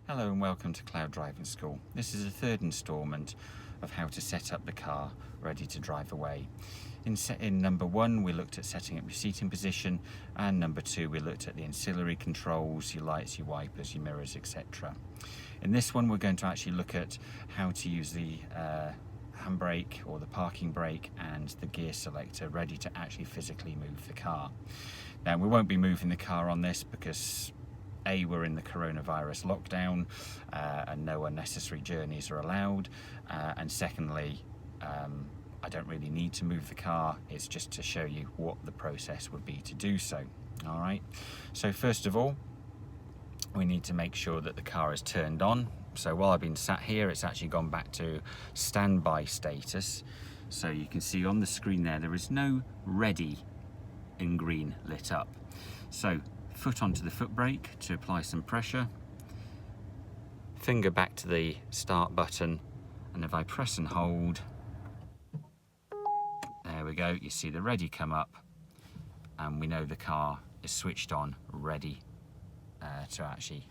Hello and welcome to Cloud Driving School. This is the third instalment of how to set up the car ready to drive away. In number one, we looked at setting up your seating position, and number two, we looked at the ancillary controls, your lights, your wipers, your mirrors, etc. In this one, we're going to actually look at how to use the handbrake or the parking brake and the gear selector ready to actually physically move the car. Now, we won't be moving the car on this because we're in the coronavirus lockdown and no unnecessary journeys are allowed, and secondly, I don't really need to move the car. It's just to show you what the process would be to do so. All right, so first of all, we need to make sure that the car is turned on. So while I've been sat here, it's actually gone back to standby status. So you can see on the screen there is no ready in green lit up. So foot onto the foot brake to apply some pressure, finger back to the start button, and if I press and hold, there we go, you see the ready come up, and we know the car is switched on, ready to actually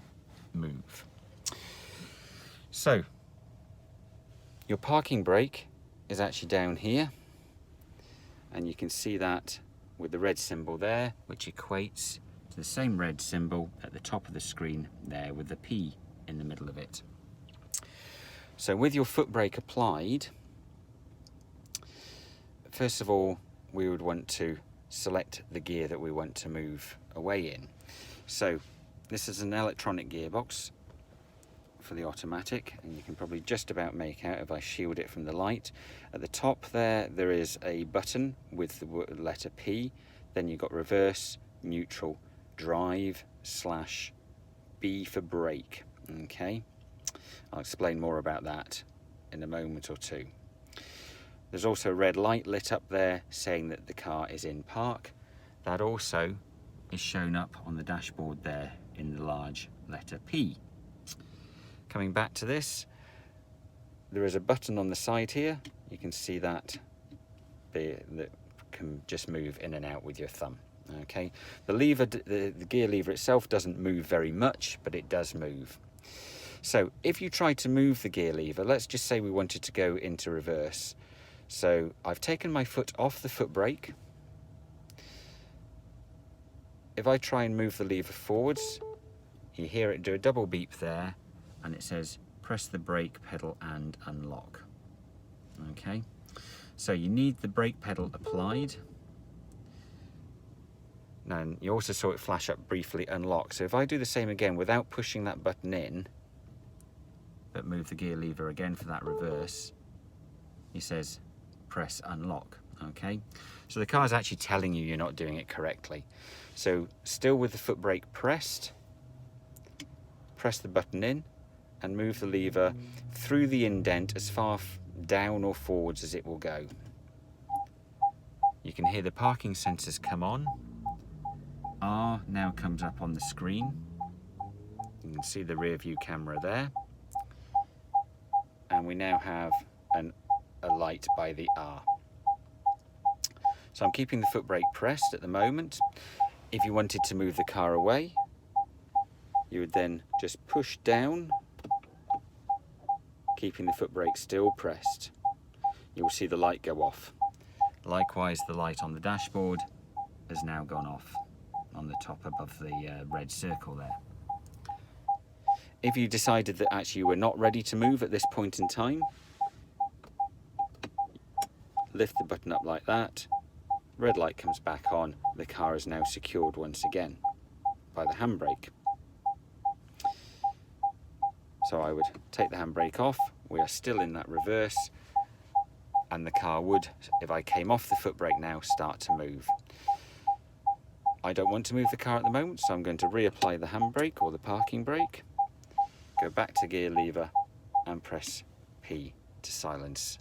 move. So your parking brake is actually down here, and you can see that with the red symbol there, which equates the same red symbol at the top of the screen there with the P in the middle of it. So with your foot brake applied, first of all, we would want to select the gear that we want to move away in. So this is an electronic gearbox for the automatic, and you can probably just about make out if I shield it from the light. At the top there is a button with the letter P, then you've got reverse, neutral, drive / B for brake. Okay, I'll explain more about that in a moment or two. There's also a red light lit up there saying that the car is in park. That also is shown up on the dashboard there in the large letter P. Coming back to this, there is a button on the side here. You can see that can just move in and out with your thumb. Okay, the lever, the gear lever itself doesn't move very much, but it does move. So if you try to move the gear lever, let's just say we wanted to go into reverse. So I've taken my foot off the foot brake. If I try and move the lever forwards, you hear it do a double beep there, and it says press the brake pedal and unlock. Okay, so you need the brake pedal applied. And you also saw it flash up briefly unlock. So if I do the same again without pushing that button in, but move the gear lever again for that reverse, it says press unlock. Okay, so the car is actually telling you you're not doing it correctly. So still with the foot brake pressed, press the button in and move the lever through the indent as far down or forwards as it will go. You can hear the parking sensors come on. R now comes up on the screen. You can see the rear view camera there, and we now have a light by the R. So I'm keeping the foot brake pressed at the moment. If you wanted to move the car away, you would then just push down, keeping the foot brake still pressed. You will see the light go off. Likewise, the light on the dashboard has now gone off on the top above the red circle there. If you decided that actually you were not ready to move at this point in time, lift the button up like that, red light comes back on, the car is now secured once again by the handbrake. So I would take the handbrake off, we are still in that reverse, and the car would, if I came off the foot brake now, start to move. I don't want to move the car at the moment, so I'm going to reapply the handbrake or the parking brake, go back to gear lever and press P to silence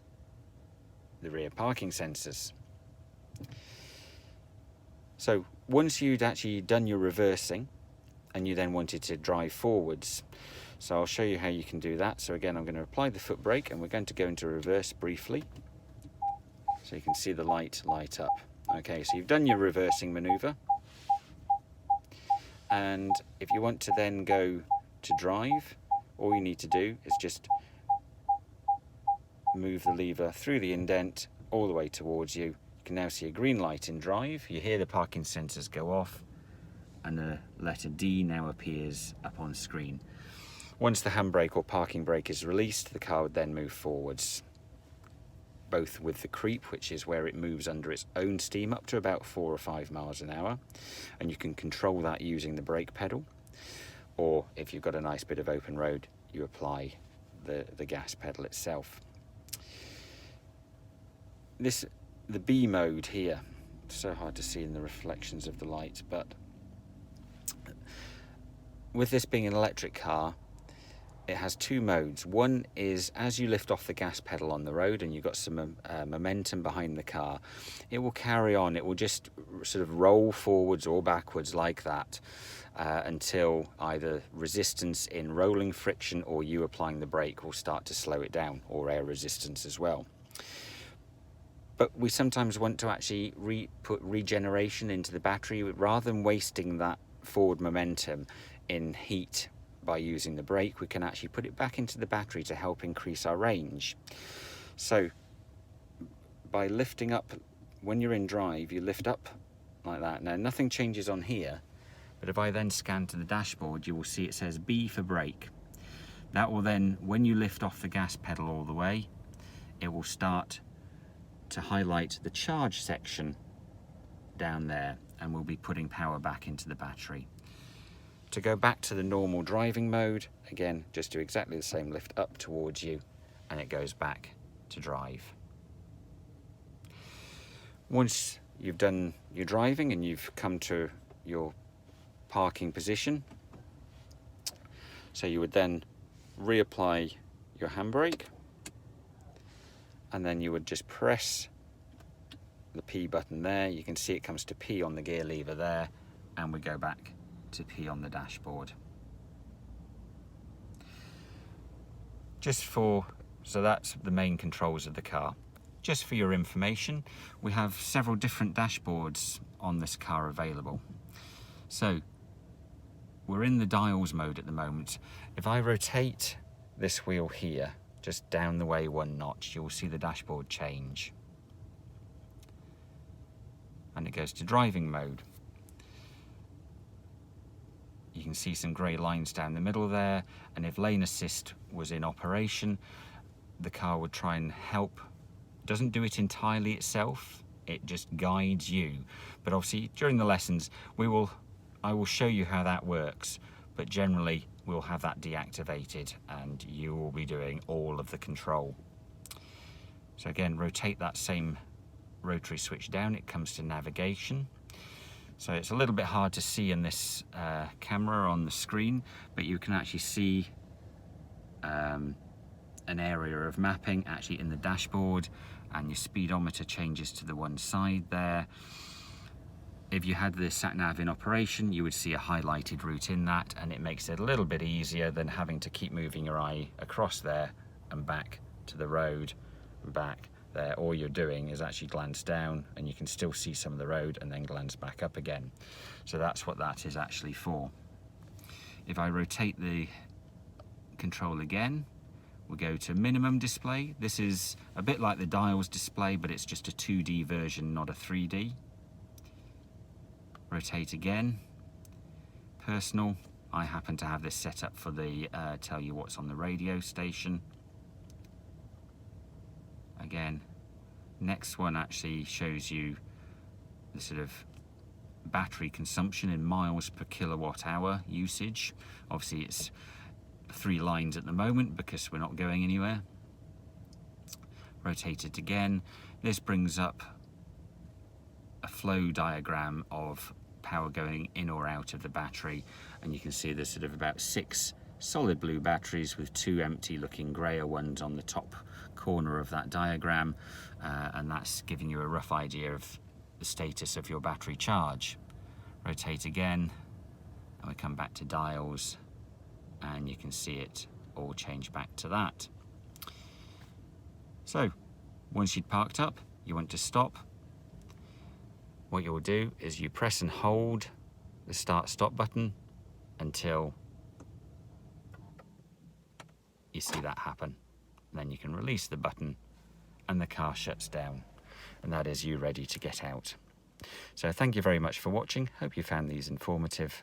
the rear parking sensors. So once you'd actually done your reversing and you then wanted to drive forwards, so I'll show you how you can do that. So again, I'm going to apply the foot brake and we're going to go into reverse briefly, so you can see the light up. Okay, so you've done your reversing maneuver. And if you want to then go to drive, all you need to do is just move the lever through the indent all the way towards you. You can now see a green light in drive. You hear the parking sensors go off, and the letter D now appears up on screen. Once the handbrake or parking brake is released, the car would then move forwards, both with the creep, which is where it moves under its own steam up to about 4 or 5 miles an hour, and you can control that using the brake pedal, or if you've got a nice bit of open road, you apply the gas pedal itself. The B mode here, so hard to see in the reflections of the light, but with this being an electric car, it has 2 modes. One is as you lift off the gas pedal on the road and you've got some momentum behind the car, it will carry on, it will just sort of roll forwards or backwards like that until either resistance in rolling friction or you applying the brake will start to slow it down, or air resistance as well. But we sometimes want to actually put regeneration into the battery rather than wasting that forward momentum in heat. By using the brake, we can actually put it back into the battery to help increase our range. So by lifting up, when you're in drive, you lift up like that. Now nothing changes on here, but if I then scan to the dashboard, you will see it says B for brake. That will then, when you lift off the gas pedal all the way, it will start to highlight the charge section down there, and we'll be putting power back into the battery. To go back to the normal driving mode, again, just do exactly the same, lift up towards you, and it goes back to drive. Once you've done your driving and you've come to your parking position, so you would then reapply your handbrake, and then you would just press the P button there. You can see it comes to P on the gear lever there, and we go back to P on the dashboard. So that's the main controls of the car. Just for your information, we have several different dashboards on this car available. So we're in the dials mode at the moment. If I rotate this wheel here, just down the way 1 notch, you'll see the dashboard change. And it goes to driving mode. You can see some grey lines down the middle there, and if lane assist was in operation, the car would try and help. It doesn't do it entirely itself, it just guides you. But obviously during the lessons I will show you how that works, but generally we'll have that deactivated and you will be doing all of the control. So again, rotate that same rotary switch down, it comes to navigation. So it's a little bit hard to see in this camera on the screen, but you can actually see an area of mapping actually in the dashboard, and your speedometer changes to the one side there. If you had the sat-nav in operation, you would see a highlighted route in that, and it makes it a little bit easier than having to keep moving your eye across there and back to the road and back there. All you're doing is actually glance down and you can still see some of the road and then glance back up again. So that's what that is actually for. If I rotate the control again, we'll go to minimum display. This is a bit like the dials display, but it's just a 2D version, not a 3D. Rotate again. Personal. I happen to have this set up for the tell you what's on the radio station. Again, next one actually shows you the sort of battery consumption in miles per kilowatt hour usage. Obviously it's 3 lines at the moment because we're not going anywhere. Rotate it again. This brings up a flow diagram of power going in or out of the battery, and you can see there's sort of about 6 solid blue batteries with 2 empty looking grayer ones on the top corner of that diagram, and that's giving you a rough idea of the status of your battery charge. Rotate again and we come back to dials, and you can see it all change back to that. So once you'd parked up, you want to stop. What you'll do is you press and hold the start stop button until you see that happen. And then you can release the button and the car shuts down, and that is you ready to get out. So thank you very much for watching. Hope you found these informative,